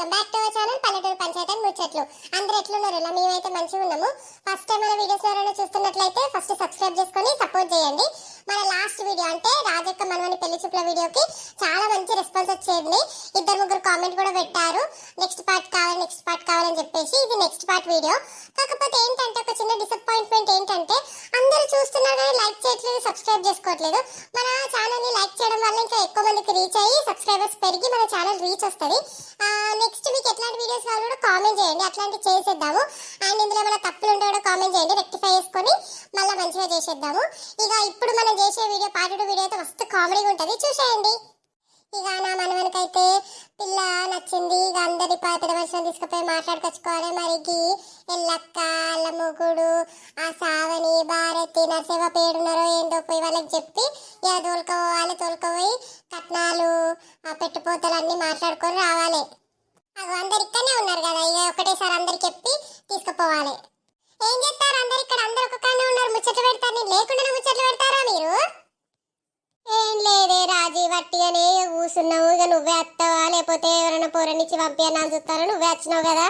Welcome back to our channel పల్లెటూరు పంచాయతీ ముచ్చట్లు. అందరూ ఎట్లున్నారు? ఇలా మేమైతే మంచిగా ఉన్నాము. ఫస్ట్ టైం మన వీడియోస్ ఎవరైనా చూస్తున్నట్లయితే ఫస్ట్ సబ్స్క్రైబ్ చేసుకొని సపోర్ట్ చేయండి. మన లాస్ట్ వీడియో అంటే రాజక్క మనవని పెళ్లి చూపుల వీడియోకి చాలా మంచి రెస్పాన్స్ వచ్చేది. ఇద్దరు ముగ్గురు కామెంట్ కూడా పెట్టారు, నెక్స్ట్ పార్ట్ కావాలని చెప్పేసి. ఇది నెక్స్ట్ పార్ట్ వీడియో. కాకపోతే ఏంటంటే ఒక చిన్న డిసప్పాయింట్మెంట్ ఏంటంటే అందరూ చూస్తున్నారు కానీ లైక్ చేయట్లేదు, సబ్స్క్రైబ్ చేసుకోవట్లేదు. మన ఛానల్ ని లైక్ చేయడం వల్ల ఇంకా ఎక్కువ మందికి రీచ్ అయ్యి సబ్స్క్రైబర్స్ పెరిగి మన ఛానల్ రీచ్ వస్తుంది. నెక్స్ట్ వీక్ ఎట్లాంటి వీడియోస్ కావాలో కూడా కామెంట్ చేయండి, అట్లాంటివి చేసేద్దాము. అండ్ ఇందులో ఏమైనా తప్పులు ఉంటే కూడా కామెంట్ చేయండి, రెక్టిఫై చేసుకొని మళ్ళీ మంచిగా చేసేద్దాము. ఇక ఇప్పుడు మనం చేసే వీడియో పార్ట్ 2 వీడియో అయితే మస్తు కామెడీగా ఉంటుంది, చూసేయండి. ఇక నా మనవనికైతే పిల్ల నచ్చింది. ఇక అందరి పెద్ద మనుషులను తీసుకుపోయి మాట్లాడుకొచ్చుకోవాలి. మరికి ఎల్లక్క, అల్ల మొగుడు, ఆ సావని, భారతి, నరసేవ పేరున్నారో ఏందో పోయి వాళ్ళకి చెప్పి ఇక తోలుకోపోయి కట్నాలు, ఆ పెట్టుపోతలు అన్ని మాట్లాడుకొని రావాలి. అవి అందరు ఇక్కడనే ఉన్నారు కదా, ఇక ఒకటేసారి అందరికి చెప్పి తీసుకుపోవాలి. ఏం చేస్తారు అందరు ఇక్కడ? అందరు ఒక కానే ఉన్నారు, ముచ్చట్లు పెడతారు. నేను లేకుండా ముచ్చట్లు పెడతారా మీరు? ఏం లేదే రాజీ, వట్టిగానే కూర్చున్నావు. ఇక నువ్వే వస్తావా లేకపోతే ఎవరైనా పొరనిచ్చి పంపియన్నా చూస్తారో? నువ్వే వచ్చినావు కదా.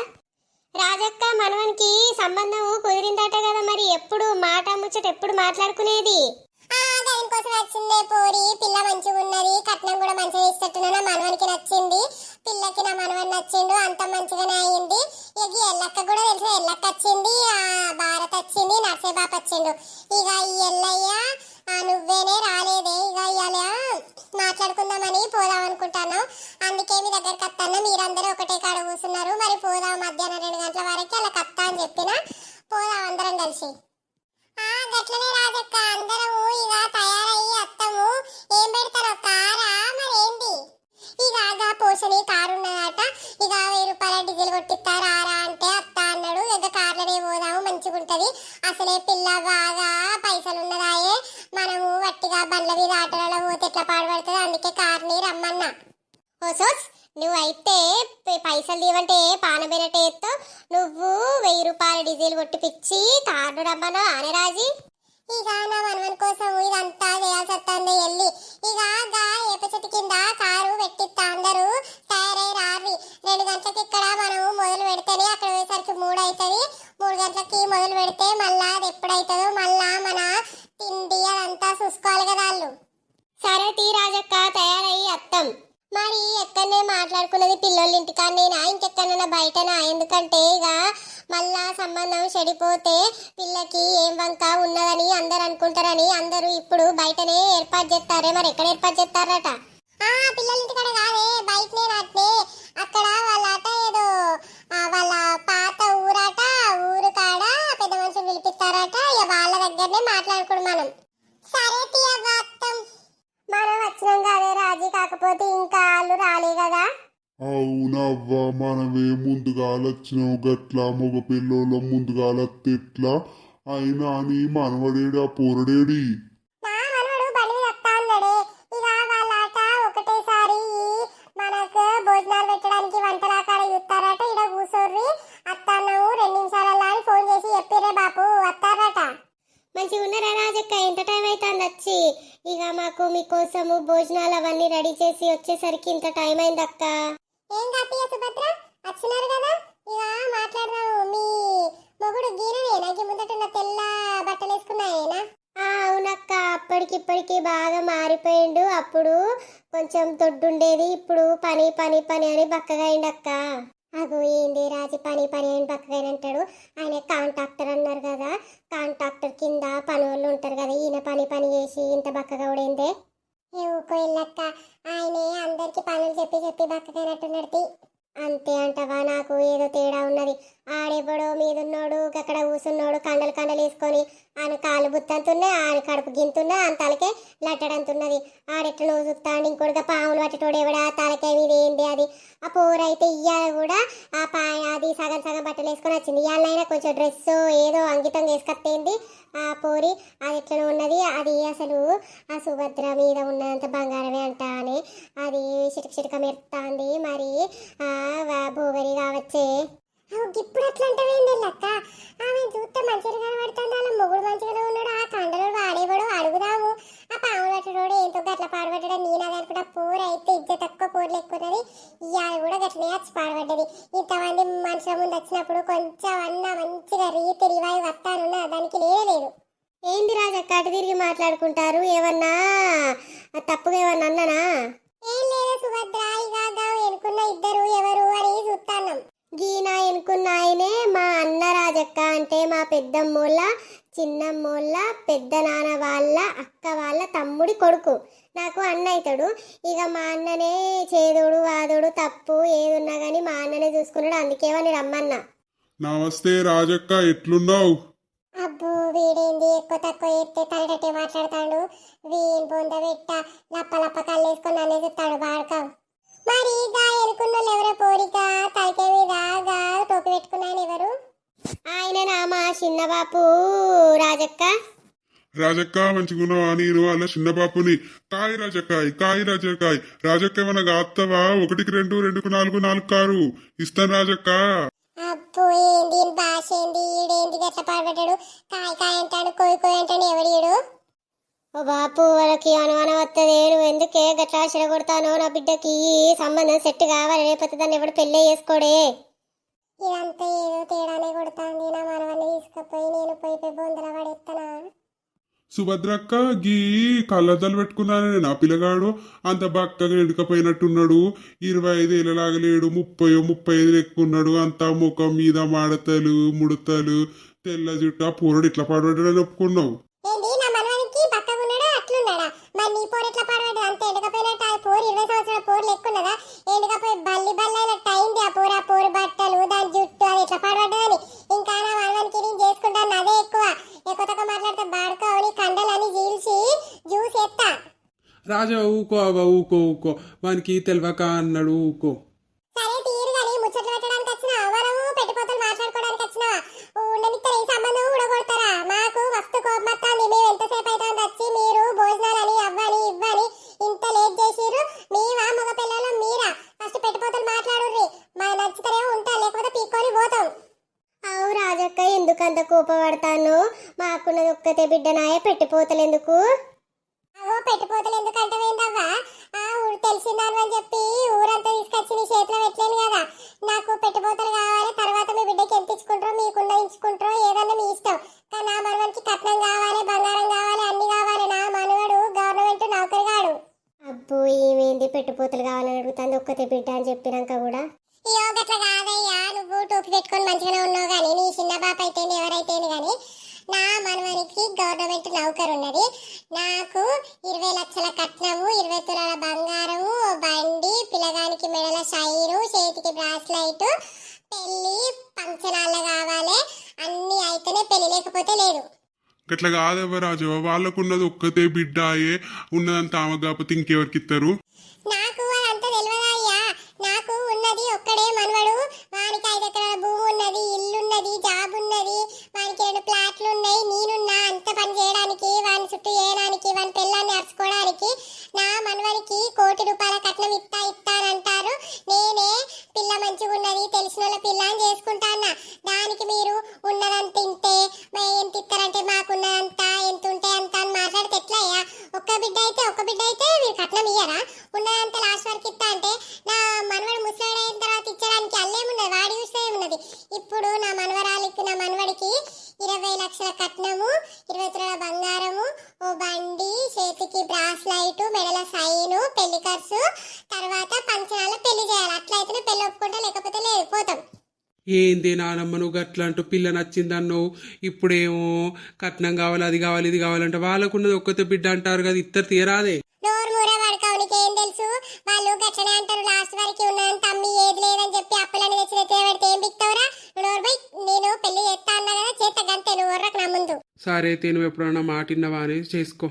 రాజక్క మనవనికి సంబంధం కుదిరిందట కదా, మరి ఎప్పుడు మాట ముచ్చట ఎప్పుడు మాట్లాడుకునేది? దానికోసం వచ్చిందే పోరి. పిల్ల మంచిగా ఉన్నది, కట్నం కూడా మంచిగా ఇస్తున్నా. నా మనవనికి నచ్చింది, పిల్లకి నా మనవని నచ్చిండు, అంత మంచిగానే అయ్యింది. ఇక ఎల్లక్క కూడా తెలుసు, ఎల్లక్క వచ్చింది, భారత్ వచ్చింది, నర్సేబాబు వచ్చిండు. ఇక ఈ ఎల్లయ్య నువ్వేనే రాలేదే. ఇక ఇవాళ మాట్లాడుకుందామని పోదాం అనుకుంటాను, అందుకే మీ దగ్గరకు వస్తాను. మీరందరూ ఒకటే కాడ కూర్చున్నారు, మరి పోదాం మధ్యాహ్నం 2 గంటల వరకు అలా కత్తా అని చెప్పిన పోదాం అందరం కలిసి. గట్లనే రాజక్క, అందరము ఇక తయారయ్యి వస్తాము. ఏం పెడతారో? కారా మరేంటి? ఇక పోషణి కారు ఉన్నదట, ఇక 1000 రూపాయల డీజిల్ కొట్టిస్తారా అంటే అత్త అన్నాడు. ఇక కార్లనే పోదాము, మంచిగా ఉంటది. అసలే పిల్ల బాగా పైసలు ఉన్నదాయే, మనము వట్టిగా బండ్ల మీద ఆటలలో పోతే ఎట్లా పాడుపడుతుంది, అందుకే కార్ని రమ్మన్నా. ఓసోస్ నువ్వైతే పైసలు తీవంటే పానబెరటేతో నువ్వు 1000 రూపాయల డీజిల్ కొట్టిపిచ్చి కారు రమ్మన్నా ఆనరాజీ. ఇక నా మనవని కోసం ఇదంతా చేయాల్సి వస్తుంది. వెళ్ళి ఇక ఏప చెట్టు కింద కారు పెట్టిస్తా, అందరూ తయారై రావి. 2 గంటలకి ఇక్కడ మనము మొదలు పెడితేనే అక్కడ పోయేసరికి 3 అవుతుంది. 3 గంటలకి మొదలు పెడితే మళ్ళా అది ఎప్పుడైతుందో మళ్ళా మన తిండి అదంతా చూసుకోవాలి కదా వాళ్ళు. సరే తీ రాజక్క, తయారయ్యి అత్తం. మరి ఎక్కడనే మాట్లాడుకున్నది పిల్లల ఇంటికాడనేనా ఇంకెక్కడైనా బయటనా? ఎందుకంటే ఇక మళ్ళా సంబంధం చెడిపోతే పిల్లకి ఏం వంక ఉన్నదని అందరు అనుకుంటారని అందరూ ఇప్పుడు బయటనే ఏర్పాటు చేస్తారే. మరి ఎక్కడ ఏర్పాటు చేస్తారట? పిల్లల ఇంటికాడ కాదే, బయటనే రాట్నే. అక్కడ వాళ్ళ ఆట ఏదో వాళ్ళ పాత ఊరాట, ఊరు కాడ పెద్ద మనుషులు పిలిపిస్తారట. ఇక వాళ్ళ దగ్గరనే మాట్లాడుకోడు మనం. సరే తీయత్తం, మనం వచ్చినాం కదే రాజీ, కాకపోతే ఇంకా వాళ్ళు రాలే కదా. అవునవ్వ, మనమే ముందుగాలొచ్చినావు, గట్లా మగ పిల్లోళ్ళ ముందుగాలొత్తే ఎట్లా? అయినా నీ మనవడేడి, ఆ పోరడేడి? నా మనవడు బండి మీద వస్తా అన్నాడే. ఇక వాళ్ళట ఒకటేసారి మనకు భోజనాలు పెట్టడానికి వంటల కాడ చూస్తారట. ఇడ కూర్చోర్రి అత్తన్నావు 2 నిమిషాలలో అని ఫోన్ చేసి చెప్పిరే బాపు, వస్తారట. మంచిగా ఉన్నారా రాజక్క? ఎంత టైం అవుతుంది వచ్చి? ఇక మాకు మీకోసము భోజనాలు అవన్నీ రెడీ చేసి వచ్చేసరికి ఇంత టైం అయింది అక్క. ఏం కాపీయ సుభద్ర, వచ్చినారు కదా, ఇక మాట్లాడదాము. మీ మొగుడు గీననేనా? ముందట తెల్ల బట్టలు వేసుకున్నాయేనా? అవునక్క, అప్పటికిప్పటికి బాగా మారిపోయిండు. అప్పుడు కొంచెం దొడ్డుండేది, ఇప్పుడు పని పని పని అని బక్కగా అయిండక్క. అగో ఏంది రాజు, పని పని అని బక్కగా అంటాడు. ఆయన కాంట్రాక్టర్ అన్నారు కదా, కాంట్రాక్టర్ కింద పని వాళ్ళు ఉంటారు కదా, ఈయన పని పని చేసి ఇంత బక్కగా ఉడేందే. ఊకో ఇల్లక్క, ఆయనే అందరికి పనులు చెప్పి చెప్పి బక్కగానట్టున్నది. అంతే అంటవా? నాకు ఏదో తేడా ఉన్నది. ఆడెవడో మీదున్నోడు అక్కడ కూసున్నోడు కండలు వేసుకొని ఆయన కాలు బుత్తంతున్నాయి, ఆయన కడుపు గింతున్నా, ఆయన తలకే లట్టడంతున్నది. ఆడెట్లా నువ్వు చూస్తాండి, ఇంకోటిగా పాములు పట్టేటోడు ఎవడా తలకే మీద ఏంది అది. ఆ పోరైతే ఇయ్యాల కూడా అది సగం సగం బట్టలు వేసుకొని వచ్చింది. ఇవాళైనా కొంచెం డ్రెస్ ఏదో అంకితం వేసుకొత్తేంది ఆ పోరి. అది ఎట్లా ఉన్నది, అది అసలు ఆ సుభద్ర మీద ఉన్నంత బంగారమే అంట అని అది చిటక మెరుస్తుంది. మరి భోగరి కావచ్చే. ఇప్పుడు అట్లా అంటే లక్క, ఆమె చూస్తే మంచిగా కనబడుతుంది, అలా మొగుడు మంచిగానే ఉన్నాడు, ఆ కండలు వాడేవాడు అడుగుదాము. ఆ పాములు పట్టడోడు ఏంతో గట్ల పాడుపడ్డా నేను అది అనుకుంటా. పూర అయితే ఇజ్జ తక్కువ పూరలు ఎక్కున్నది. ఇవాళ కూడా గట్ల అట్లనే వచ్చి పాడబడ్డది. ఇంతమంది మనుషుల ముందు వచ్చినప్పుడు కొంచెం అన్న మంచిగా రీతి రివాయి వస్తానున్నా దానికి లేదు. ఏంది రాజక్క అటు తిరిగి మాట్లాడుకుంటారు? ఏమన్నా తప్పుగా ఏమన్నా అన్నానా? ఏం లేదు సుభద్ర, ఇక ఎనుకున్న ఇద్దరు ఎవరు అని చూస్తాను. గీన ఎనుకున్న ఆయనే మా అన్న రాజక్క, అంటే మా పెద్దమ్మోళ్ళ చిన్నమ్మోళ్ళ పెద్ద నాన్న వాళ్ళ అక్క వాళ్ళ తమ్ముడి కొడుకు. నాకు అన్న అవుతాడు. ఇక మా అన్ననే చేదుడు వాదుడు తప్పు ఏదున్నా కానీ మా అన్ననే చూసుకున్నాడు, అందుకేమని రమ్మన్నా. నమస్తే రాజక్క, ఎట్లున్నావు? అబ్బో వీడేంది ఎక్కువ తక్కువ ఎత్తే తలటట్టే మాట్లాడతాడు. వీని బొంద పెట్ట లప్ప లప్ప కళ్ళు వేసుకొని నన్నే చెప్తాడు బాడకావు. మరి గా ఎనుకున్న ఎవరో పోరిక తలకే మీద గా టోపీ పెట్టుకున్నాను ఎవరు? ఆయన మా చిన్న బాపు రాజక్క. రాజక్క మంచిగున్నావా? నేను అలా చిన్న బాపుని. కాయ రాజక్కాయ్, కాయ రాజక్కాయ్. రాజక్క ఏమన్నా కాత్తవా? 1కి 2, 2కు 4, 4కు 6 ఇస్తాను రాజక్క. అబ్బో ఏంది భాష ఏంది? ఈడేంది గట్ల పాడబడ్డాడు? కాయ కాయ అంటాడు, కోయి కోయి అంటాడు, ఎవడీడు? ఓ బాపు వాళ్ళకి అనుమానం వస్తుంది. నువ్వు ఎందుకే గట్లా ఆశ కొడతానో? నా బిడ్డకి సంబంధం సెట్ కావాలి, లేకపోతే దాన్ని ఎవడు పెళ్ళే చేసుకోడే. ఇదంతా ఏదో తేడానే కొడుతుంది. నా మనవల్ని తీసుకుపోయి నేను పోయి బొందల పడేస్తానా? సుభద్రక్క గీ కళ్ళద్దాలు పెట్టుకున్నానే నా పిల్లగాడు అంత బక్కగా ఎండుకపోయినట్టున్నాడు. 25 ఏళ్ళలాగలేడు, 30, 35 ఎక్కున్నాడు. అంతా ముఖం మీద మడతలు ముడతలు, తెల్ల జుట్టు. ఆ పూరడు ఇట్లా పడబడ్డాడని ఒప్పుకున్నావు. ఏంది నా మనవనికి బక్కగున్నాడా అట్లున్నాడా? మరి నీ పోరు ఎట్లా పడబడ్డది? అంత ఎండకపోయినట్టు ఆ పోరు 20 సంవత్సరాల పోరు లెక్కున్నదా? ఎండకపోయి బల్లి బల్లైనట్టు అయింది ఆ పోరు బట్టలు దాని జుట్టు అది ఎట్లా పడబడ్డదని. ఇంకా నా మనవనికి నేను చేసుకుంటాను అదే ఎక్కువ. ఎక్కువ తక్కువ మాట్లాడితే బాడుకోని కండలని చీల్చి జ్యూస్ ఎత్తా. రాజా ఊకో అవ్వ, ఊకో ఊకో, వానికి తెలియక అన్నాడు, ఊకో. సరే తీరు కానీ ముచ్చట్లు పెట్టడానికి వచ్చినా మనము పెట్టిపోతలు మాట్లాడుకోవడానికి వచ్చినా ఉండనిస్తారు. ఈ సంబంధం ఊడగొడతారా? మాకు మస్తు కోపం వస్తుంది. మేము ఎంతసేపు అవుతుంది వచ్చి మీరు భోజనాలని అవ్వని ఇవ్వని ఇంత లేట్ చేసిర్రు. మేమా మగ పిల్లలు మీరా? ఫస్ట్ పెట్టిపోతలు మాట్లాడుర్రి. మా నచ్చితేనే ఉంటా, లేకపోతే పీక్కొని పోతాం. అవు రాజక్క, ఎందుకంత కోపపడతాను? మాకున్నది ఒక్కతే బిడ్డనాయ, పెట్టిపోతలు ఎందుకు? అవో పెట్టిపోతలు ఎందుకంటే ఏందవ్వా? తెలిసిందాను అని చెప్పి ఊరంతా తీసుకొచ్చి నీ చేతిలో పెట్టలేను కదా. నాకు పెట్టిపోతలు కావాలి. తర్వాత మీ బిడ్డకి ఎంత ఇచ్చుకుంటారో మీకున్న ఇచ్చుకుంటారో ఏదన్నా మీ ఇష్టం. కానీ నా మనవడికి కట్నం కావాలి, బంగారం కావాలి, అన్ని కావాలి. నా మనవడు గవర్నమెంట్ నౌకరి కాడు. అబ్బో ఏమేంది పెట్టిపోతలు కావాలని అడుగుతుంది ఒక్కతే బిడ్డ అని చెప్పినాక కూడా. అయ్యో గట్ల కాదయ్యా, నువ్వు టోపీ పెట్టుకొని మంచిగానే ఉన్నావు కానీ నీ చిన్న బాప అయితే ఎవరైతే కానీ నా మనవనికి గవర్నమెంట్ నౌకరు ఉన్నది. నాకు 20 లక్షల కట్నము, 20 తులాల బంగారము, బండి, పిల్లగానికి మెడల షైరు, చేతికి బ్రాస్లైట్, పెళ్లి ఫంక్షనాల్లో కావాలి. అన్ని అయితేనే పెళ్లి, లేకపోతే లేదు. గట్లా కాదవ్వ రాజు, వాళ్ళకున్నది ఒక్కతే బిడ్డాయే. ఉన్నదంతా ఆమె కాకపోతే ఇంకెవరికి ఇస్తారు? నాకు అదంతా తెలియదయ్యా. నాకు ఉన్నది ఒక్కడే మనవడు. వానికి 5 ఎకరాల భూమి ఉన్నది, ఇల్లున్నది, జాబ్ ఉన్నది, వానికి 2 ప్లాట్లు ఉన్నాయి. నేనున్నా అంత పని చేయడానికి, వాని చుట్టూ చేయడానికి, వాని పిల్లల్ని అరుచుకోవడానికి. నా మనవనికి ₹1,00,00,000 కట్నం ఇస్తానంటారు. నేనే పిల్ల మంచిగా ఉన్నది, తెలిసిన వాళ్ళ పిల్ల అని చేసుకుంటానా. దానికి మీరు ఉన్నదంత ఇంతే, ఎంత ఇస్తారంటే మాకున్నదంతా ఎంత ఉంటే అంత అని మాట్లాడితే ఎట్లయ్యా? ఒక్క బిడ్డ అయితే మీరు కట్నం ఇయ్యరా? ఉన్నదంతా లాస్ట్ వరకు ఇస్తా అంటే నా మనవడు ముసలాడు అయిన తర్వాత ఇచ్చడానికి అల్లేమున్నది, వాడి చూస్తే ఏమున్నది. ఇప్పుడు నా మనవడికి 20 లక్షల కట్నము, 20 తులాల బంగారము, ఓ బండి, చేతికి బ్రాస్లైట్, మెడల సైను, పెళ్లి ఖర్చు, తర్వాత పంచనాల పెళ్లి చేయాలి. అట్లయితేనే పెళ్లి ఒప్పుకుంటా, లేకపోతే లేదు, పోతాం. ఏంది నానమ్మ నువ్వు గట్లా అంటూ పిల్ల నచ్చిందన్నావు, ఇప్పుడేమో కట్నం కావాలి, అది కావాలి, ఇది కావాలంటే వాళ్ళకున్నది ఒక్కతే బిడ్డ అంటారు కదా, ఇద్దరు తీరాదే. నోరు మూరే పడకావు, నీకేం తెలుసు? వాళ్ళు గట్లనే అంటారు. లాస్ట్ వరకు ఉన్నదంత అమ్మి ఏది లేదని చెప్పి అప్పులని తెచ్చి పెడితే ఏం బిక్తావురా? నోరు పోయి, నేను పెళ్లి చేస్తా అన్నా కదా, చేత గంతే, నువ్వు వర్రకు నా ముందు. సరే అయితే నువ్వు ఎప్పుడన్నా మాటిన్నావా అని చేసుకో.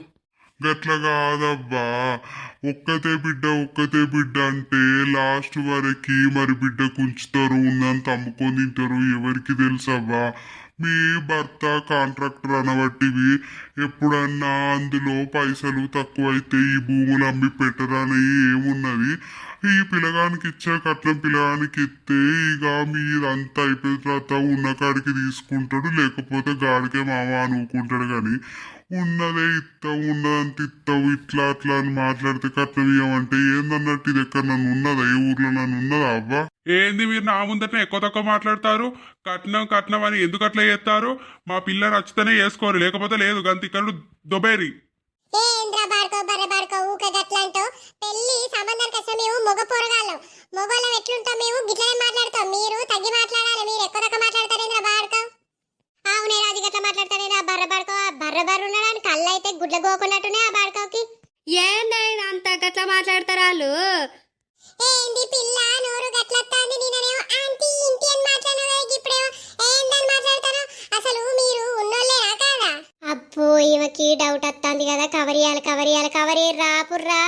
గట్ల కాదబ్బా, ఒక్కతే బిడ్డ అంటే లాస్ట్ వరకు మరి బిడ్డ కుంచుతారు, ఉన్నంత అమ్ముకొని తింటారు. ఎవరికి తెలుసవ్వా? మీ భర్త కాంట్రాక్టర్ అనబట్టివి. ఎప్పుడన్నా అందులో పైసలు తక్కువైతే ఈ భూములు అమ్మి పెట్టరని ఏమున్నది? ఈ పిల్లగానికి ఇచ్చే కట్నం పిల్లగానికి ఇస్తే ఇక మీదంతా అయిపోయిన తర్వాత ఉన్న కాడికి తీసుకుంటాడు, లేకపోతే గాడికే మామ అనుకుంటాడు. కానీ ఉన్నదే ఇస్తావు ఉన్నదంత ఇస్తావు ఇట్లా అట్లా అని మాట్లాడితే కట్నం ఇవ్వమంటే ఏందన్నట్టు ఇది ఎక్కడ నన్ను ఉన్నదా ఏ ఊర్లో నన్ను ఉన్నదా అవ్వా? ఏంది మీరు నా ముందట ఎక్కువ తక్కువ మాట్లాడతారు? కట్నం కట్నం అని ఎందుకు అట్లా చేస్తారు? మా పిల్ల నచ్చితేనే వేసుకోరు, లేకపోతే లేదు. గంత ఇక్కడ దొబేరి. ఏంద్రా బాడుకో బర్రె బాడుకో ఊకే గట్లంటో పెళ్లి సంబంధానికి వస్తే మేము మగ పోరగాళ్ళం మగవాళ్ళం ఎట్లుంటాం మేము గిట్లనే మాట్లాడతాం మీరు తగ్గి మాట్లాడాలి మీరు ఎక్కువ రకం మాట్లాడతారేంద్రా బాడుకో అవునే రాజు గట్లా మాట్లాడతారేంద్రా బర్రె బాడుకో ఆ బర్రె బర్రె ఉన్నాడని కళ్ళు అయితే గుడ్ల గోకున్నట్టునే ఆ బాడుకోకి ఏందైనా అంత గట్లా మాట్లాడతారు వాళ్ళు? ఏంది పిల్ల నోరు గట్లత్తాంది నేనేమో ఆంటీ ఇంటి అని మాట్లాడను ఇప్పుడేమో ఏందని మాట్లాడతాను అసలు మీరు ఉన్నోళ్ళేనా కాదా అబ్బో ఈమెకి డౌట్ వస్తుంది కదా కవరియాలి రాపుర్రా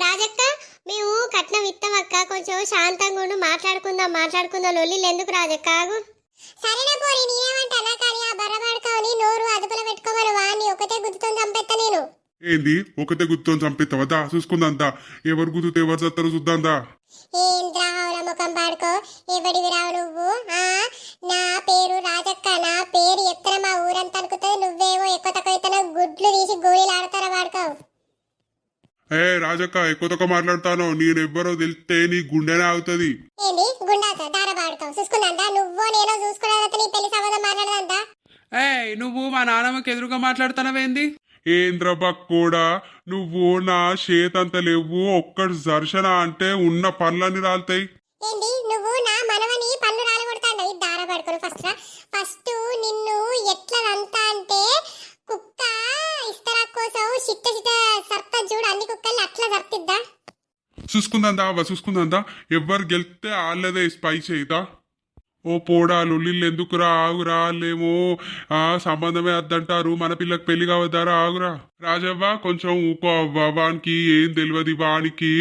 రాజక్క మేము కట్నం ఇస్తాం అక్క కొంచెం శాంతంగా ఉండు మాట్లాడుకుందాం లొల్లిలు ఎందుకు రాజక్క ఆగు సరేనా పోనీ నేనేమంటానా కానీ ఆ బర్రబాడుకోని నోరు అదుపులో పెట్టుకోమని వాడిని ఒకటే గుర్తుతో చంపేస్తా నేను ఏంది ఒకతే గుర్తుని చంపిస్తావా? చూసుకుందా ఎవరు గుర్తుతే ఎవరు చస్తారో చూద్దాందా. ఏంద్రా హౌల ముఖం పాడుకో ఎవడివి రావు నువ్వు నా పేరు రాజక్క నా పేరు ఎత్తన మా ఊరంతా అనుకుతుంది నువ్వేమో ఎక్కువ తక్కువ ఎత్తన గుడ్లు తీసి గోళీలు ఆడతారా వాడుకో ఏ రాజక్క ఎక్కువ తక్కువ మాట్లాడతాను, నేనెవ్వరో తెలిస్తే నీ గుండెనే ఆగుతుంది. ఏంది గుండాత దార పాడుకో చూసుకుందా నువ్వో నేనో చూసుకున్నదంతా నీ పెళ్లి సంబంధం మాట్లాడదంతా ఏయ్ నువ్వు మా నాన్నమ్మకి ఎదురుగా మాట్లాడుతున్నావేంది? ఏంద్రబా కూడా నువ్వు నా చేతంత లేవు ఒక్కటి దర్శన అంటే ఉన్న పనులన్నీ రాలుతాయి. ఏంది నువ్వు నా మనవని పళ్ళు రాలగొడతాండ ఈ దార పడుకోను ఫస్ట్ నిన్ను ఎట్లదంతా అంటే కుక్క ఇస్తరా కోసం చిట్ట సర్త చూడు అన్ని కుక్కల్ని అట్లా సర్తిద్దా చూసుకుందా ఎవ్వరు గెలిస్తే వాళ్ళదే స్పై చేయిదా. ఓ పోడా లొల్లిళ్ళు ఎందుకురా ఆగురా, వాళ్ళేమో సంబంధమే అద్దంటారు, మన పిల్లకి పెళ్లి కావద్దారా ఆగురా. రాజవ్వ కొంచెం ఊకో అవ్వ, వానికి ఏం తెలియదు, వానికి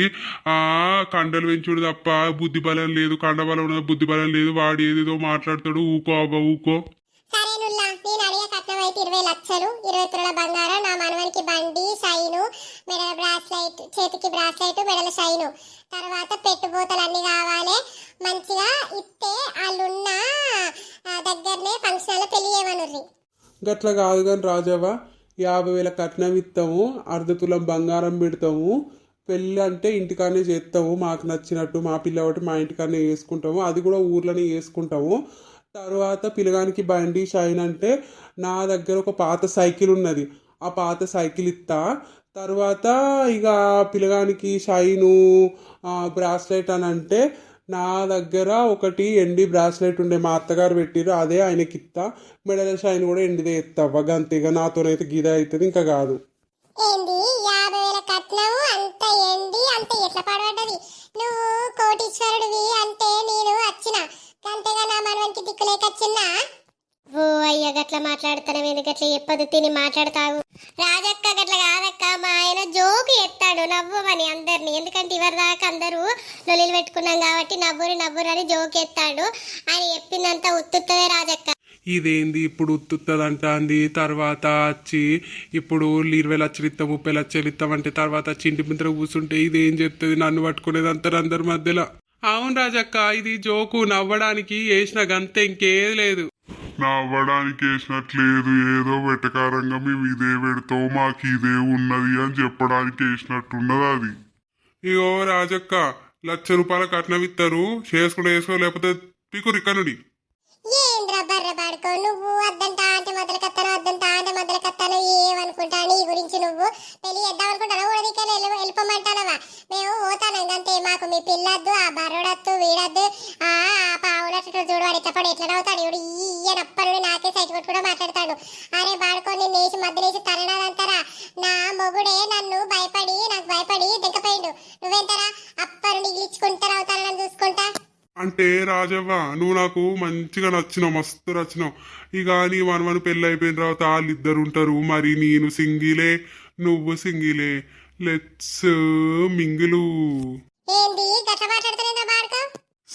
కండలు పెంచుడు తప్ప బుద్ధి బలం లేదు, కండబలం ఉన్నది బుద్ధి బలం లేదు, వాడు ఏదేదో మాట్లాడతాడు. ఊకో అవ్వ ఊకో. సరేనుల్లా నేను అడిగే కట్నం అయితే 20 లక్షలు 20 తులాల బంగారం నా మనవనికి బండి షైను మెడల బ్రాస్లైట్ చేతికి బ్రాస్లైట్ మెడల షైను తర్వాత పెట్టుబోతలు అన్ని కావాలి మంచిగా ఇస్తే వాళ్ళున్న దగ్గరనే ఫంక్షన్ పెళ్లి చేయమనుర్రి. గట్ల కాదు కానీ రాజవ్వ 50,000 కట్నం ఇస్తాము, అర్ధతులం బంగారం పెడతాము, పెళ్ళి అంటే ఇంటికానే చేస్తాము, మాకు నచ్చినట్టు మా పిల్ల ఒకటి మా ఇంటికానే వేసుకుంటాము, అది కూడా ఊర్లోనే వేసుకుంటాము. తర్వాత పిల్లగానికి బండి షైన్ అంటే నా దగ్గర ఒక పాత సైకిల్ ఉన్నది, ఆ పాత సైకిల్ ఇస్తా. తర్వాత ఇక పిల్లగానికి షైను బ్రాస్లెట్ అని అంటే నా దగ్గర ఒకటి ఎండి బ్రాస్లెట్ ఉండే మా అత్తగారు పెట్టిరు, అదే ఆయనకి ఇస్తా. మెడల షైన్ కూడా ఎండిదే ఇస్తావా గంతేగా, నాతోనైతే గిద అవుతుంది ఇంకా కాదు. ఏంది 50,000 కట్నం అంత ఏంది అంత ఎట్లా పడబడ్డది నువ్వు కోటీశ్వరుడివి అంటే నేను వచ్చిన అంతేగా నా మనవనికి దిక్కులేక వచ్చిన్నా. ఓ అయ్య గట్ల మాట్లాడుతున్నావు ఎందుకు గట్ల చెప్పదు తిని మాట్లాడతావు రాజక్క గట్ల కాదక్క మా ఆయన జోకు ఎత్తాడు నవ్వమని అందరిని ఎందుకంటే ఇవరి దాకా అందరూ లొలిలు పెట్టుకున్నాం కాబట్టి నవ్వురు అని జోకు ఎత్తాడు ఆయన చెప్పిందంతా ఉత్తుత్తదే రాజక్క. ఇదేంది ఇప్పుడు ఉత్తుత్తదంట అంది, తర్వాత వచ్చి ఇప్పుడు 20 లక్షలు ఇస్తాం 30 లక్షలు ఇస్తాం అంటే తర్వాత వచ్చి ఇంటి ముందర కూర్చుంటే ఇదేం చెప్తుంది నన్ను పట్టుకునేది అంటారు అందరి మధ్యలో. అవును రాజక్క ఇది జోకు, నవ్వడానికి వేసిన గంతే ఇంకేది లేదు. నవ్వడానికి వేసినట్లేదు, ఏదో వెటకారంగా మేము ఇదే పెడతావు మాకు ఇదే ఉన్నది అని చెప్పడానికి వేసినట్టున్నది అది. ఇగో రాజక్క 1,00,000 రూపాయల కట్నం ఇస్తారు, చేసుకో లేకపోతే పీకు రిక్కనుడి. ఏంద్రా బర్ర బాడుకో నువ్వు వద్దంటా అంటే మొదలకత్తాను వద్దంటా అంటే మొదలకత్తాను ఏమనుకుంటా నీ గురించి నువ్వు పెళ్లి చేద్దాం అనుకుంటాను ఊడికెళ్ళి వెళ్ళిపోమంటానవా మేము పోతాను ఇంకంతే మాకు మీ పిల్లద్దు ఆ బర్రుడద్దు వీడద్దు ఆ పావులట్టు చూడవాడు ఇట్లపడి ఎట్లా నవ్వుతాడు ఇవి ఈయనప్పటి నాకే సైట్ కొట్టు కూడా మాట్లాడతాడు. అరే బాడుకో నేను వేసి మధ్యలేసి తరణాలంటారా నా మొగుడే నన్ను నాకు భయపడి దింకపోయిండు నువ్వేంటారా అప్పటి నుండి ఇగిలించుకుంటారు అవుతానని చూసుకుంటా. అంటే రాజవ్వ నువ్వు నాకు మంచిగా నచ్చినావు, మస్తు నచ్చినావు. ఇక నీ మనవని పెళ్ళి అయిపోయిన తర్వాత వాళ్ళిద్దరు ఉంటారు, మరి నేను సింగిలే నువ్వు సింగిలే, లెట్స్ మింగులు. ఏంది గట్ల మాట్లాడుతున్నా బాడుకో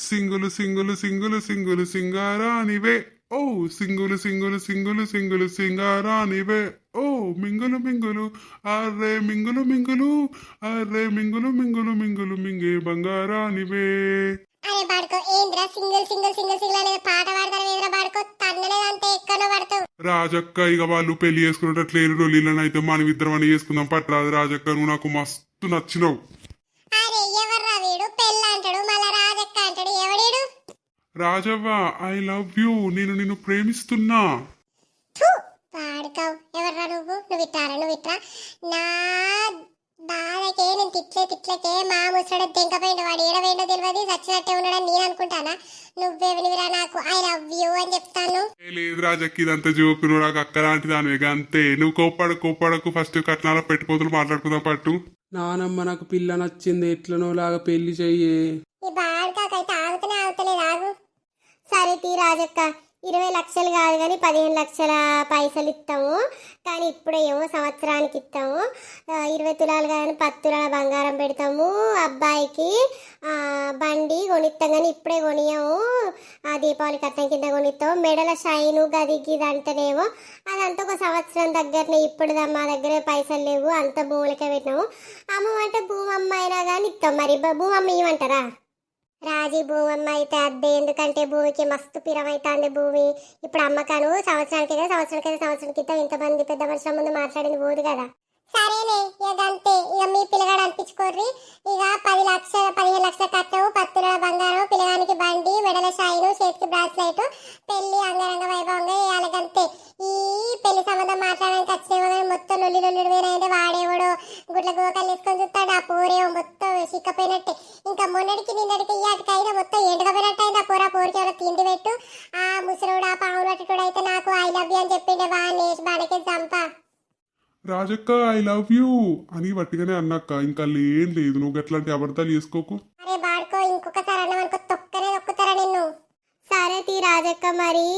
సింగులు సింగులు సింగులు సింగులు సింగారానివే ఓ సింగులు సింగులు సింగులు సింగులు సింగారానివే ఓ మింగులు మింగులు అర్రే మింగులు మింగులు అర్రే మింగులు మింగులు మింగులు మింగే బంగారానివే. అరే బాడుకో ఏంద్రా సింగిల్ అనేది పాట పాడతాను ఏంద్రా బాడుకో తన్ననేదంటే ఎక్కడో పడతావు. రాజక్క ఇక వాళ్ళు పెళ్లి చేసుకునేటట్లేరు రొల్లీలను అయితే మనం ఇద్దరం అని చేసుకుందాం పట్టరాదు రాజక్క నువ్వు నాకు మస్తు నచ్చినావు. అరే ఎవర్రా వీడు పెళ్ళి అంటాడు మళ్ళా రాజక్క అంటాడు ఎవడీడు? రాజవ్వ ఐ లవ్ యూ నిన్ను ప్రేమిస్తున్నా. పాడుకావు ఎవర్రా నువ్వు ఇట్రా నా బాధకే నేను తిట్లకే మా ముసడ తెంకపోయిండు వాడు ఏడవేండో తెలియదు చచ్చినట్టే ఉన్నాడని నేను అనుకుంటానా? నువ్వేవినివిరా నాకు ఐ లవ్ యూ అని చెప్తాను. లేదు రాజక్క ఇదంతా జోకు నువ్వు నాకు అక్క లాంటి దానివి అంతే. నువ్వు కోప్పడకు ఫస్ట్ కట్నాల పెట్టుకోతులు మాట్లాడుకుందాం పట్టు. నానమ్మ నాకు పిల్ల నచ్చింది ఎట్లనో లాగా పెళ్లి చెయ్యే. ఈ బాడుకాకైతే ఆగుతలేదు ఆగు. సరే తీ రాజక్క 20 లక్షలు కాదు కానీ 15 లక్షల పైసలు ఇస్తాము. కానీ ఇప్పుడేమో సంవత్సరానికి ఇస్తాము. 20 తులాలు కానీ 10 తులాల బంగారం పెడతాము. అబ్బాయికి బండి కొనిస్తాం కానీ ఇప్పుడే కొనియము. దీపావళి కట్నం కింద కొనిస్తాము. మెడల షైను గది అంటేనేమో అదంతా ఒక సంవత్సరం దగ్గరనే. ఇప్పుడు మా దగ్గర పైసలు లేవు అంత భూములకే పెట్టినాము. అమ్మ అంటే భూమమ్మ అయినా కానీ ఇస్తాం. మరి భూమమ్మ ఇవ్వమంటారా? రాజీ భూమమ్మ అయితే అద్దే, ఎందుకంటే భూమికి మస్తు పిరమైతుంది భూమి. ఇప్పుడు అమ్మకాను సంవత్సరానికి ఇంతమంది పెద్ద మనుషుల ముందు మాట్లాడింది పోదు కదా. సరేనే ఇక అంతే. ఇక మీ పిల్లగాడు అనిపించుకోర్రి. ఇక 15 లక్షల కట్టవు 10 తులాల బంగారం పిల్లగానికి బండి మెడల షాయిను చేతికి బ్రాస్లెట్ పెళ్లి అంగరంగ వైభవంగా వేయాలంతే. ఈ పెళ్లి సంబంధం మాట్లాడడానికి వచ్చేమో కానీ మొత్తం లొల్లి వేరైతే వాడేవాడు గుడ్ల గోకలు వేసుకొని చూస్తాడు. ఆ పూరేమో మొత్తం చిక్కపోయినట్టే. ఇంకా మొన్నటికి నిన్నటికి ఇయ్యాటికైనా మొత్తం ఎండకపోయినట్టు అయింది. ఆ పూరికి ఎవరో తిండి పెట్టు. ఆ ముసరుడు ఆ పావులు అట్టుడు అయితే నాకు ఐ లవ్ యూ అని చెప్పిండే బాడకే చంప. రాజక్క ఐ లవ్ యూ అని వట్టిగానే అన్నాక ఇంకా ఏం లేదు. నువ్వు ఎట్లాంటి అబద్ధాలు చేసుకోకు. అరే బాడుకో ఇంకొకసారి అన్నమనుకో తొక్కుతారా నిన్ను. సరే తీ రాజక్క మరి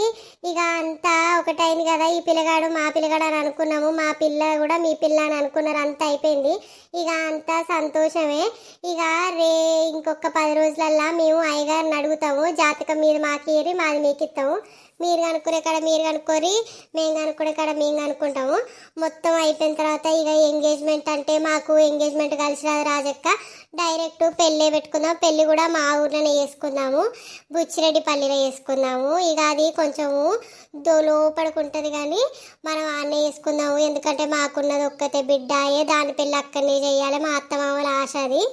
ఇక అంతా ఒకటైంది కదా. ఈ పిల్లగాడు మా పిల్లగాడు అని అనుకున్నాము. మా పిల్ల కూడా మీ పిల్ల అని అనుకున్నారు. అంతా అయిపోయింది. ఇక అంతా సంతోషమే. ఇక ఇంకొక 10 రోజులల్లా మేము అయ్యగారిని అడుగుతాము. జాతకం మీరు మాకు ఇరి మాది మీకు ఇస్తాము. మీరు కనుక్కునే కాడ మీరు కనుక్కోరి, మేము కనుక్కునే కాడ మేము కనుక్కుంటాము. మొత్తం అయిపోయిన తర్వాత ఇక ఎంగేజ్మెంట్ అంటే మాకు ఎంగేజ్మెంట్ కలిసి రాదు రాజక్క. డైరెక్ట్ పెళ్ళే పెట్టుకుందాం. పెళ్ళి కూడా మా ఊర్లోనే చేసుకుందాము. బుచ్చిరెడ్డిపల్లిలో చేసుకుందాము. ఇక అది కొంచెము లోపడుకుంటుంది కానీ మనం అన్నీ చేసుకుందాము. ఎందుకంటే మాకున్నది ఒక్కతే బిడ్డాయే, దాని పెళ్ళి అక్కడనే చేయాలి. మా అత్తమామల ఆశ అది.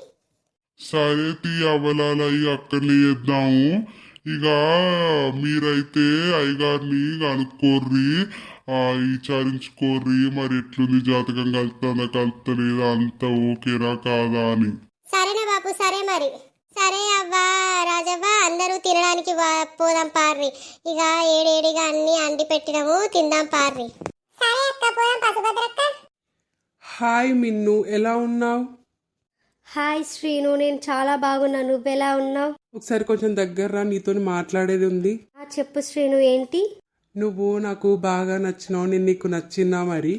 సరే తీ అవలాలయ్యి అక్కడనే చేద్దాము. ఇక మీరైతే అయ్యగారిని కనుక్కోర్రి, విచారించుకోర్రి మరి ఎట్లుంది జాతకం కలుస్తలేదా అంత ఓకేనా కాదా అని. సరేనా బాపు సరే మరి. సరే అవ్వా రాజవ్వ అందరూ తినడానికి పోదాం పార్రి. ఇక ఏడేడిగా అన్ని అండి పెట్టినాము తిందాం పార్రి. సరే అక్క పోదాం పసుభద్రక్క. హాయ్ మిన్ను ఎలా ఉన్నావు? హాయ్ శ్రీను నేను చాలా బాగున్నా. నువ్వెలా ఉన్నావు? ఒకసారి కొంచెం దగ్గర రా, నీతో మాట్లాడేది ఉంది. చెప్పు శ్రీను ఏంటి? నువ్వు నాకు బాగా నచ్చినావు. నేను నీకు నచ్చినా మరి?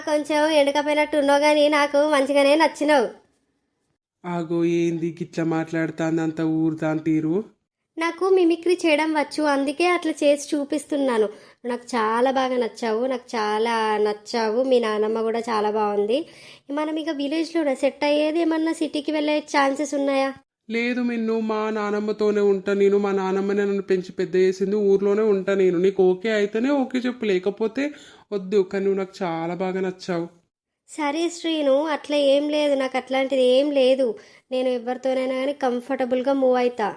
కొంచెం ఎండకపోయినట్టు ఉన్నావు కానీ నాకు మంచిగానే నచ్చినావు. ఆగో ఏంది గిట్లా మాట్లాడుతాంది అంత ఊరుతాను తీరు? నాకు మిమిక్రీ చేయడం వచ్చు, అందుకే అట్లా చేసి చూపిస్తున్నాను. నాకు చాలా బాగా నచ్చావు. మీ నానమ్మ కూడా చాలా బాగుంది. మనం ఇక విలేజ్లో సెట్ అయ్యేది ఏమన్నా సిటీకి వెళ్ళే ఛాన్సెస్ ఉన్నాయా? లేదు మిన్ను, మా నానమ్మతోనే ఉంటా నేను. మా నానమ్మనే నన్ను పెంచి పెద్ద చేసింది. ఊర్లోనే ఉంటా నేను. నీకు ఓకే అయితేనే ఓకే చెప్పు, లేకపోతే వద్దు. కానీ నువ్వు నాకు చాలా బాగా నచ్చావు. సరే శ్రీను అట్లా ఏం లేదు, నాకు అట్లాంటిది ఏం లేదు. నేను ఎవరితోనైనా కానీ కంఫర్టబుల్గా మూవ్ అవుతా.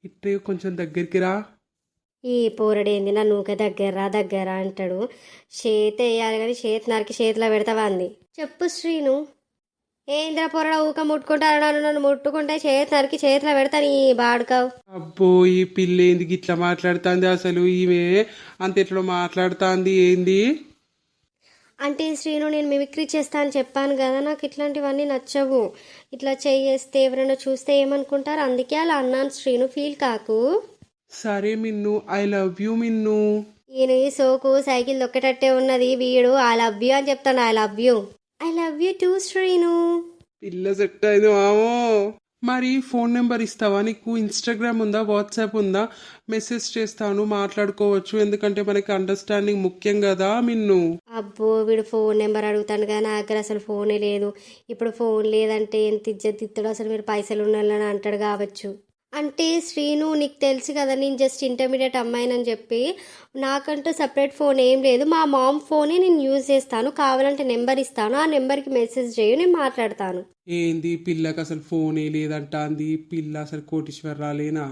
ఇట్టే కొంచెం దగ్గరికి రా. ఈ పోరడేంది నన్ను ఊకే దగ్గర అంటాడు. చేతి వేయాలి కానీ చేతి నరికి చేతిలో పెడతావా అంది. చెప్పు శ్రీను. ఏంద్ర పొరడ ఊక ముట్టుకుంటారు నన్ను ముట్టుకుంటే చేతి నరికి చేతిలో పెడతా నీ బాడుకావు. అబ్బో ఈ పిల్ల ఏంది గిట్లా మాట్లాడుతుంది? అసలు ఈమె అంత ఎట్లా మాట్లాడుతుంది ఏంది? అంటే శ్రీను నేను మిమిక్రీ చేస్తా అని చెప్పాను కదా, నాకు ఇట్లాంటివన్నీ నచ్చవు. ఇట్లా చేస్తే ఎవరైనా చూస్తే ఏమనుకుంటారు, అందుకే అలా అన్నాను శ్రీను, ఫీల్ కాకు. సరే మిన్ను ఐ లవ్ యూ మిన్ను. ఈయన ఈ సోకు సైకిల్ దొక్కేటట్టే ఉన్నది. వీడు ఐ లవ్ యూ అని చెప్తాను. I love you two Srinu. పిల్ల సెట్ అయింది మామో. మరి ఫోన్ నెంబర్ ఇస్తావా? నీకు ఇన్స్టాగ్రామ్ ఉందా, వాట్సాప్ ఉందా? మెసేజ్ చేస్తాను, మాట్లాడుకోవచ్చు. ఎందుకంటే మనకి అండర్స్టాండింగ్ ముఖ్యం కదా మిన్ను. అబ్బో వీడు ఫోన్ నెంబర్ అడుగుతాను కదా, నా దగ్గర అసలు ఫోనే లేదు. ఇప్పుడు ఫోన్ లేదంటే ఎంత ఇజ్జత్ ఇస్తాడు అసలు. మీరు పైసలు ఉండాలని అంటాడు కావచ్చు. అంటే శ్రీను నీకు తెలుసు కదా నేను జస్ట్ ఇంటర్మీడియట్ అమ్మాయినని చెప్పి నాకంటూ సపరేట్ ఫోన్ ఏం లేదు. మా మామ్ ఫోనే నేను యూజ్ చేస్తాను. కావాలంటే నెంబర్ ఇస్తాను, ఆ నెంబర్కి మెసేజ్ చేయు, నేను మాట్లాడతాను. ఏంది పిల్లకి అసలు ఫోనే లేదంట అంది. పిల్ల అసలు కోటీశ్వరరాలేనా?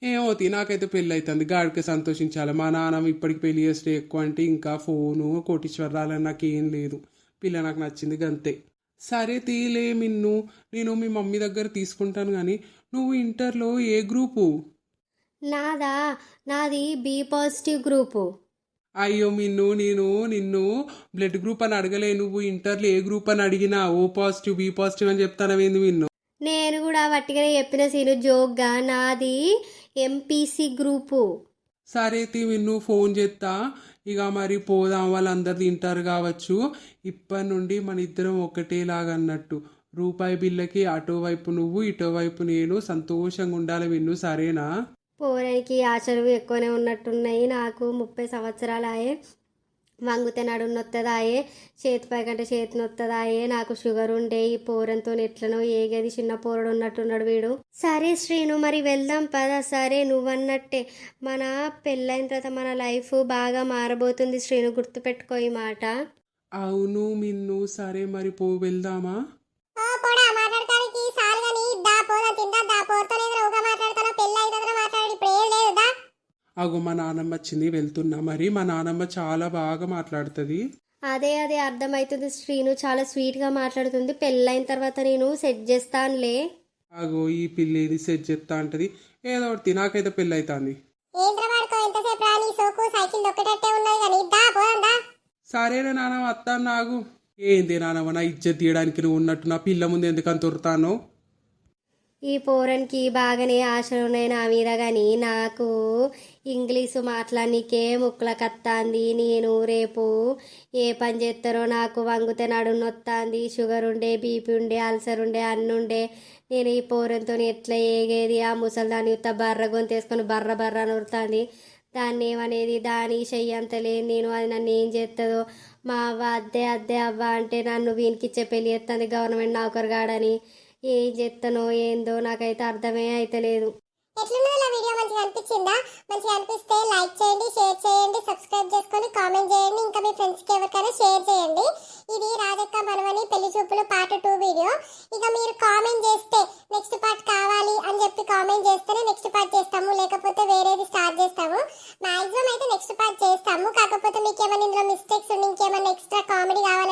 ఏమవుతుంది, నాకైతే పెళ్ళి అవుతుంది, గాడికి సంతోషించాలి. మా నాన్న ఇప్పటికి పెళ్లి చేస్తే ఎక్కువ అంటే ఇంకా ఫోను కోటీశ్వరరాలని నాకేం లేదు. పిల్ల నాకు నచ్చింది గంతే. సరే తీలే మిన్ను, నేను మీ మమ్మీ దగ్గర తీసుకుంటాను. కానీ నువ్వు ఇంటర్లో ఏ గ్రూపు? నాది బి పాజిటివ్ గ్రూపు. అయ్యో మిన్ను, నేను నిన్ను బ్లడ్ గ్రూప్ అని అడగలే. నువ్వు ఇంటర్లో ఏ గ్రూప్ అని అడిగినా ఓ పాజిటివ్ బి పాజిటివ్ అని చెప్తానవేంది మిన్ను? నేను కూడా వట్టిగానే చెప్పిన సీను జోక్గా. నాది ఎంపీసీ గ్రూపు. సరే తీ మిన్ను, ఫోన్ చేస్తా. ఇక మరి పోదాం, వాళ్ళందరు తింటారు కావచ్చు. ఇప్పటి నుండి మన ఇద్దరం ఒకటేలాగా అన్నట్టు. రూపాయి బిల్లకి అటువైపు నువ్వు ఇటువైపు నేను, సంతోషంగా ఉండాలి మిన్ను, సరేనా? పోరానికి ఆశలు ఎక్కువనే ఉన్నట్టున్నాయి. నాకు 30 సంవత్సరాలాయే. వంగుతే నడున్నొత్తదాయే, చేతిపై కంటే చేతి నొత్తదాయే. నాకు షుగర్ ఉండే. ఈ పోరంతో ఎట్లనో ఏగేది. చిన్న పోరడు ఉన్నట్టున్నాడు వీడు. సరే శ్రీను, మరి వెళ్దాం పదా. సరే నువ్వన్నట్టే మన పెళ్ళైన తర్వాత మన లైఫ్ బాగా మారబోతుంది శ్రీను, గుర్తుపెట్టుకో ఈ మాట. అవును మిన్ను, సరే మరి వెళ్దామా? ఓ పోడా, మాట్లాడటానికి సాలు గాని దా పోదా, తిందా దా. పోరుతో ఊగా మాట్లాడతాను, పెళ్ళి అయిపోతున్నా మాట్లాడి ఇప్పుడు ఏం లేదు దా. అగో మా నానమ్మ వచ్చింది, వెళ్తున్నా. మరి మా నానమ్మ చాలా బాగా మాట్లాడుతుంది. అదే అర్థమవుతుంది శ్రీను, చాలా స్వీట్గా మాట్లాడుతుంది. పెళ్ళైన తర్వాత నేను సెట్ చేస్తానులే. అగో ఈ పిల్లేది సెట్ చేస్తా అంటది. ఏదో ఒకటి, నాకైతే పెళ్ళి అవుతుంది. ఏంద్ర వాడుకో, ఎంతసేపు రాని సోకు సైకిల్ దొక్కటట్టే ఉన్నది కానీ దా పోదాం దా. సరేనా నానమ్మ, వస్తాను. నాకు ఏంది నానమ్మ, నా ఇజ్జత్ తీయడానికి నువ్వు ఉన్నట్టు నా పిల్ల ముందు ఎందుకు అంత ఉరుతాను? ఈ పోరనికి బాగానే ఆశలు ఉన్నాయి నా మీద, కానీ నాకు ఇంగ్లీషు మాట్లాడనీకే ముక్కుల కత్తాంది. నేను రేపు ఏ పని చేస్తారో, నాకు వంగుతే నడుము నొత్తాంది. షుగర్ ఉండే, బీపీ ఉండే, అల్సర్ ఉండే, అన్నుండే. నేను ఈ పోరంతో ఎట్లా ఏగేది? ఆ ముసలిదాన్ని ఉత్త బర్ర గొంతేసుకొని బర్ర నూరుతుంది. దాన్ని ఏమనేది, దాని చెయ్యి అంత లేదు నేను. అది నన్ను ఏం చేస్తుందో. మా అవ్వ అద్దే అవ్వ అంటే నన్ను వీనికిచ్చే పెళ్ళి చేస్తుంది గవర్నమెంట్ నౌకరు గాడని. ఏం చేస్తానో ఏందో నాకైతే అర్థమే అయితలేదు. ఎట్లున్నదో వీడియో మంచిగా అనిపించిందా? మంచిగా అనిపిస్తే లైక్ చేయండి, షేర్ చేయండి, సబ్స్క్రైబ్ చేసుకొని కామెంట్ చేయండి. ఇంకా మీ ఫ్రెండ్స్కి ఎవరికైనా షేర్ చేయండి. ఇది రాజక్క మనవని పెళ్లి చూపులు పార్ట్ 2 వీడియో. ఇక మీరు కామెంట్ చేస్తే నెక్స్ట్ పార్ట్ కావాలి అని చెప్పి కామెంట్ చేస్తేనే నెక్స్ట్ పార్ట్ చేస్తాము, లేకపోతే వేరేది స్టార్ట్ చేస్తాము. మాక్సిమం అయితే నెక్స్ట్ పార్ట్ చేస్తాము. కాకపోతే మీకు ఏమైనా ఇందులో మిస్టేక్స్ ఉండి ఇంకేమైనా ఎక్స్ట్రా కామెడీ కావాలి